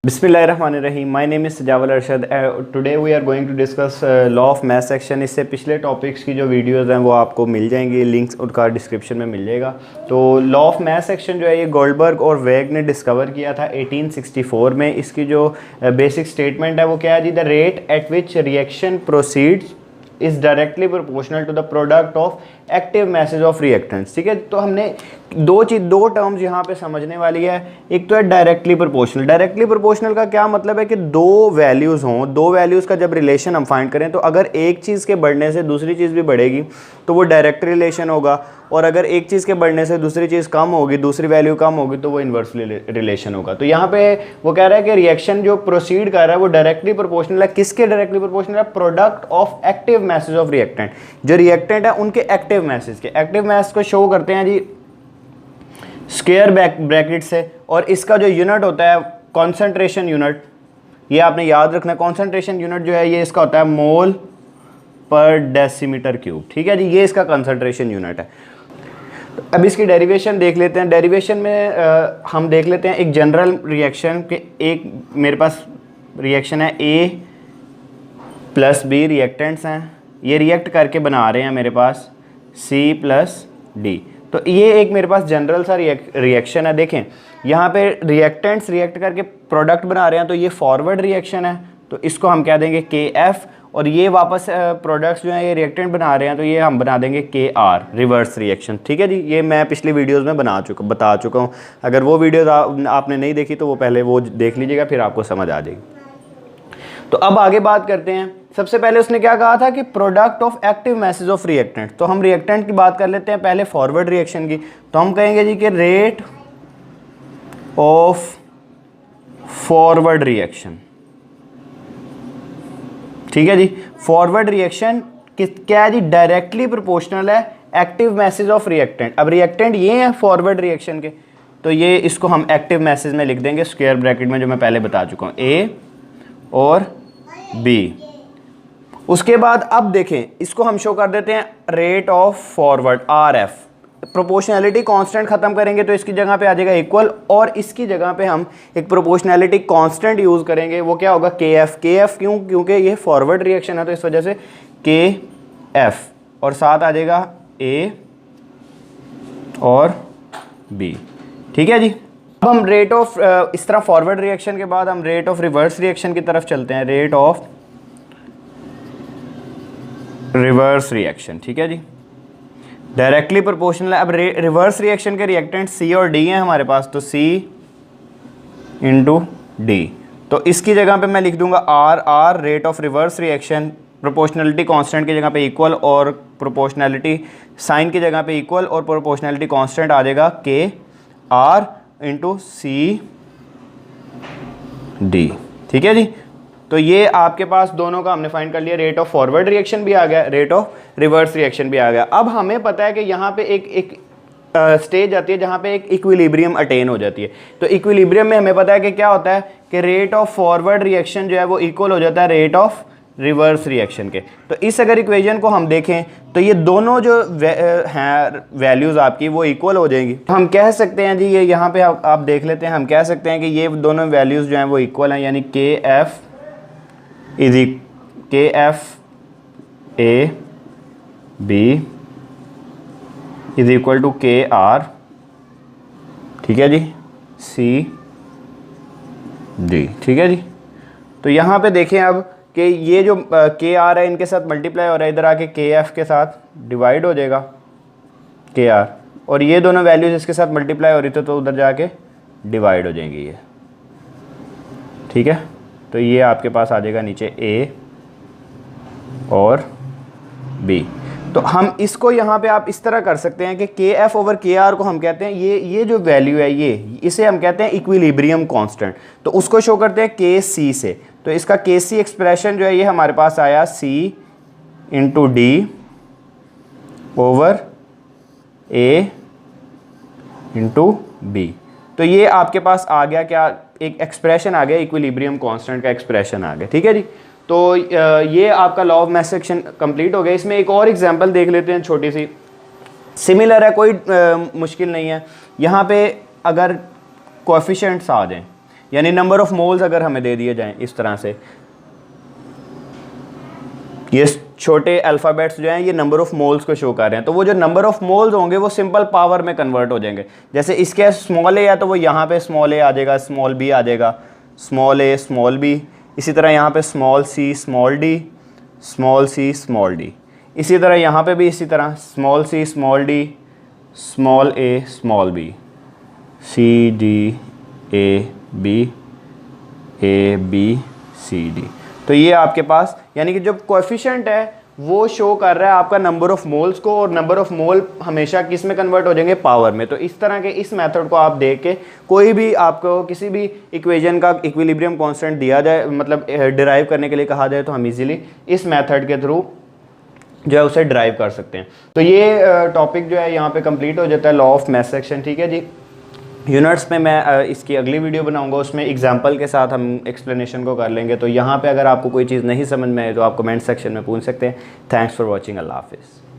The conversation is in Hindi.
Bismillahirrahmanirrahim. My name is Sajawal Arshad. Today we are going to discuss law of mass section. इससे पिछले टॉपिक्स की जो वीडियोस हैं वो आपको मिल जाएंगी, लिंक्स उनका डिस्क्रिप्शन में मिल जाएगा। तो लॉ ऑफ मास सेक्शन जो है ये गोल्डबर्ग और वेग ने डिस्कवर किया था 1864 में। इसकी जो बेसिक स्टेटमेंट है वो क्या है जी, the rate at which reaction proceeds is directly proportional to the product of active masses of reactants. ठीक है, तो हमने दो टर्म्स यहाँ पे समझने वाली है। एक तो है डायरेक्टली प्रोपोर्शनल। डायरेक्टली प्रोपोर्शनल का क्या मतलब है कि दो वैल्यूज़ हों, दो वैल्यूज़ का जब रिलेशन हम फाइंड करें तो अगर एक चीज़ के बढ़ने से दूसरी चीज़ भी बढ़ेगी तो वो डायरेक्ट रिलेशन होगा, और अगर एक चीज़ के बढ़ने से दूसरी चीज़ कम होगी, दूसरी वैल्यू कम होगी तो वो इन्वर्स रिलेशन होगा। तो यहाँ पे वो कह रहा है कि रिएक्शन जो प्रोसीड कर रहा है वो डायरेक्टली प्रोपोर्शनल है। किसके डायरेक्टली प्रोपोर्शनल है? Product of active masses of reactant. जो रिएक्टेंट है उनके एक्टिव मैसेज के, एक्टिव मैसेज को शो करते हैं जी स्क्वायर ब्रैकेट से, और इसका जो यूनिट होता है कॉन्सेंट्रेशन यूनिट, ये आपने याद रखना है। कॉन्सेंट्रेशन यूनिट जो है ये इसका होता है मोल पर डेसीमीटर क्यूब। ठीक है जी, ये इसका कॉन्सेंट्रेशन यूनिट है। तो अब इसकी डेरिवेशन देख लेते हैं। डेरिवेशन में हम देख लेते हैं एक जनरल रिएक्शन के, एक मेरे पास रिएक्शन है A प्लस B, रिएक्टेंट्स हैं, ये रिएक्ट करके बना रहे हैं मेरे पास C प्लस D। तो ये एक मेरे पास जनरल सा रिएक्शन है। देखें यहाँ पे रिएक्टेंट्स रिएक्ट करके प्रोडक्ट बना रहे हैं, तो ये फॉरवर्ड रिएक्शन है, तो इसको हम क्या देंगे KF, और ये वापस प्रोडक्ट्स जो हैं ये रिएक्टेंट बना रहे हैं तो ये हम बना देंगे KR, रिवर्स रिएक्शन। ठीक है जी, ये मैं पिछली वीडियोस में बता चुका हूँ। अगर वो वीडियोस आपने नहीं देखी तो वो पहले वो देख लीजिएगा, फिर आपको समझ आ जाएगी। तो अब आगे बात करते हैं। सबसे पहले उसने क्या कहा था कि product of active masses of reactant. तो हम रिएक्टेंट की बात कर लेते हैं पहले फॉरवर्ड रिएक्शन की। तो हम कहेंगे जी कि रेट ऑफ फॉरवर्ड रिएक्शन। ठीक है जी, फॉरवर्ड रिएक्शन क्या है जी, डायरेक्टली प्रोपोर्शनल है एक्टिव मैसेज ऑफ रिएक्टेंट। अब रिएक्टेंट ये है फॉरवर्ड रिएक्शन के, तो ये इसको हम एक्टिव मैसेज में लिख देंगे स्क्वायर ब्रैकेट में, जो मैं पहले बता चुका हूँ, A और B। उसके बाद अब देखें इसको हम शो कर देते हैं rate of forward RF। Proportionality constant खत्म करेंगे तो इसकी जगह पे आ जाएगा इक्वल, और इसकी जगह पे हम एक प्रोपोर्शनैलिटी कांस्टेंट यूज़ करेंगे, वो क्या होगा KF। KF क्यों? क्योंकि ये फॉरवर्ड रिएक्शन है तो इस वजह से KF, और साथ आ जाएगा A और B। ठीक है जी, अब हम रेट ऑफ इस तरह फॉरवर्ड रिएक्शन के बाद हम रेट ऑफ रिवर्स रिएक्शन की तरफ चलते हैं। Rate of reverse reaction. ठीक है जी, डायरेक्टली प्रोपोर्शनल है। अब रिवर्स रिएक्शन के रिएक्टेंट C और D हैं हमारे पास, तो C इंटू D। तो इसकी जगह पे मैं लिख दूंगा R rate of reverse reaction. Proportionality constant की जगह पे इक्वल, और प्रोपोर्शनलिटी साइन की जगह पे इक्वल, और प्रोपोर्शनलिटी कांस्टेंट आ जाएगा KR इंटू C D। ठीक है जी, तो ये आपके पास दोनों का हमने फाइंड कर लिया। रेट ऑफ फॉरवर्ड रिएक्शन भी आ गया, रेट ऑफ रिवर्स रिएक्शन भी आ गया। अब हमें पता है कि यहाँ पे एक स्टेज आती है जहाँ पे एक इक्विलिब्रियम अटेन हो जाती है। तो इक्विलिब्रियम में हमें पता है कि क्या होता है कि रेट ऑफ फॉरवर्ड रिएक्शन जो है वो इक्वल हो जाता है रेट ऑफ रिवर्स रिएक्शन के। तो इस अगर इक्वेशन को हम देखें तो ये दोनों जो हैं वैल्यूज़ आपकी वो इक्वल हो जाएंगी। हम कह सकते हैं जी, ये यहाँ पे आप देख लेते हैं, हम कह सकते हैं कि ये दोनों वैल्यूज़ जो हैं वो इक्वल हैं, यानी KF A B is equal to KR। ठीक है जी, C D। ठीक है जी, तो यहाँ पे देखें अब कि ये जो KR है इनके साथ मल्टीप्लाई हो रहा है, इधर आके KF के साथ डिवाइड हो जाएगा KR, और ये दोनों वैल्यूज इसके साथ मल्टीप्लाई हो रही थी तो उधर जाके डिवाइड हो जाएंगी ये। ठीक है, तो ये आपके पास आ जाएगा नीचे A और B। तो हम इसको यहाँ पे आप इस तरह कर सकते हैं कि KF ओवर KR को हम कहते हैं ये जो वैल्यू है ये, इसे हम कहते हैं इक्विलिब्रियम कांस्टेंट। तो उसको शो करते हैं KC से। तो इसका KC एक्सप्रेशन जो है ये हमारे पास आया C into D over A into B। तो ये आपके पास आ गया क्या, एक एक्सप्रेशन आ गया, इक्विलिब्रियम कांस्टेंट का एक्सप्रेशन आ गया। ठीक है जी, तो ये आपका law of mass section complete हो गया। इसमें एक और एग्जांपल देख लेते हैं, छोटी सी सिमिलर है, कोई मुश्किल नहीं है। यहाँ पे अगर कोएफिशिएंट्स आ जाएं, यानी नंबर ऑफ मोल्स अगर हमें दे दिए जाएं इस तरह से, ये छोटे अल्फ़ाबेट्स जो हैं ये नंबर ऑफ मोल्स को शो कर रहे हैं, तो वो जो नंबर ऑफ मोल्स होंगे वो सिंपल पावर में कन्वर्ट हो जाएंगे। जैसे इसके स्मॉल ए है तो वो यहाँ पे स्मॉल ए आ जाएगा, स्मॉल बी आ जाएगा, स्मॉल ए स्मॉल बी। इसी तरह यहाँ पे small C small D, small C small D. इसी तरह यहाँ पे भी इसी तरह small C small D, small A small B, C D A B C D. तो ये आपके पास यानी कि जो कोएफिशिएंट है वो शो कर रहा है आपका नंबर ऑफ मोल्स को, और नंबर ऑफ मोल हमेशा किस में कन्वर्ट हो जाएंगे, पावर में। तो इस तरह के इस मेथड को आप देख के कोई भी आपको किसी भी इक्वेशन का इक्विलिब्रियम कांस्टेंट दिया जाए, मतलब डिराइव करने के लिए कहा जाए, तो हम इजीली इस मेथड के थ्रू जो है उसे ड्राइव कर सकते हैं। तो ये टॉपिक जो है यहाँ पे कंप्लीट हो जाता है, लॉ ऑफ मैथ सेक्शन। ठीक है जी। यूनिट्स में मैं इसकी अगली वीडियो बनाऊंगा, उसमें एग्जांपल के साथ हम एक्सप्लेनेशन को कर लेंगे। तो यहाँ पे अगर आपको कोई चीज़ नहीं समझ में आए तो आप कमेंट सेक्शन में पूछ सकते हैं। Thanks for watching. अल्लाह हाफिज़।